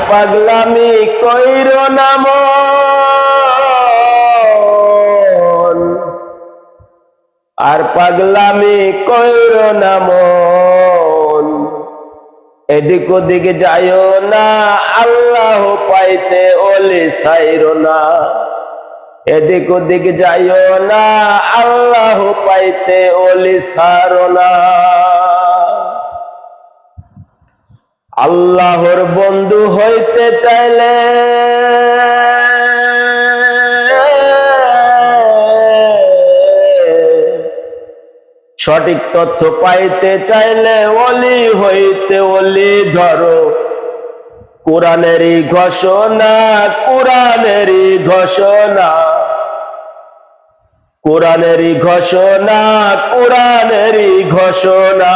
পাগলামি কইরো না মন, আর পাগলামি কইরো না মন। এদিক ওদিক যাইও না, আল্লাহ পাইতে ওলি ছাইরো না। এদিক ওদিক যাইও না, আল্লাহ পাইতে ওলি ছাড়ো না। আল্লাহর বন্ধু হইতে চাইলে সঠিক তথ্য পাইতে চাইলে ওলি হইতে ওলি ধরো। কোরআনেরই ঘোষণা, কোরআনেরই ঘোষণা, কোরআনেরই ঘোষণা, কোরআনেরই ঘোষণা।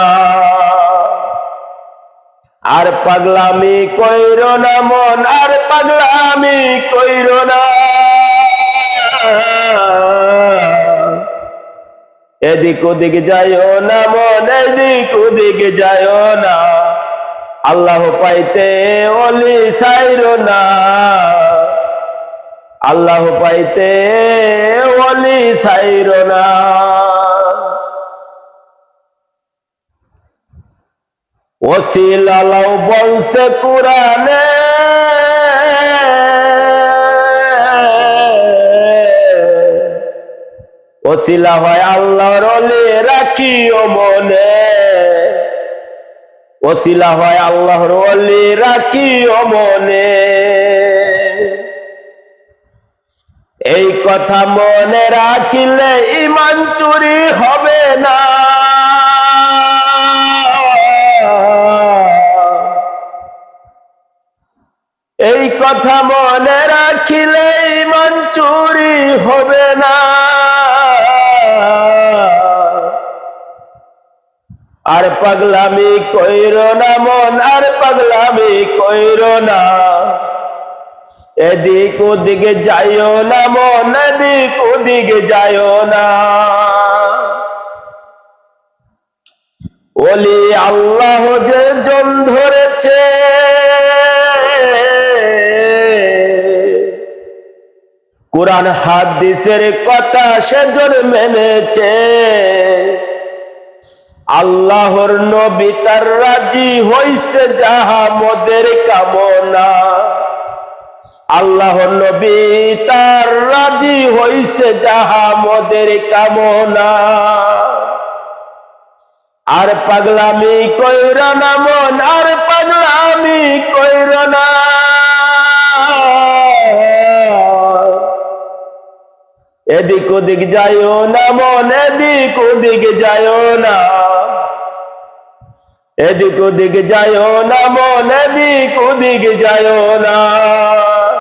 আর পাগলামি কইরো না মন, আর পাগলামি কইরো না। এদিক ওদিক যাইও না মন, এদিক ওদিক যাইও না। আল্লাহ পাইতে ওলি ছাইরো না, আল্লাহ পাইতে ওলি ছাইরো না। ওসিলা লাও বলছে কোরআনে, ওসিলা হয় আল্লাহর ওলি রাখিও মনে। ওসিলা হয় আল্লাহর ওলি রাখিও মনে। এই কথা মনে রাখিলে ঈমান চুরি হবে না। এই কথা মনে রাখিলে ঈমান চুরি হবে না। আর পাগলামি কইরো না মন, আর পাগলামি কইরো না। এদিক ওদিকে যাইও না মন, এদিক ওদিকে যাইও না। ওলি আল্লাহ যে জন ধরেছে, কোরআন হাদিসের কথা সেজন মেনেছে। আল্লাহর নবী তার রাজি হইছে যাহা মোদের কামনা। আল্লাহর নবী তার রাজি হইছে যাহা মোদের কামনা। আর পাগলামি কইরো না মন, আর পাগলামি কইরো না। এদিক ওদিক যাইও না মন, এদিক ওদিক যাইও না। এদিক ওদিক যাইও না মন, এদিক ওদিক যাইও না।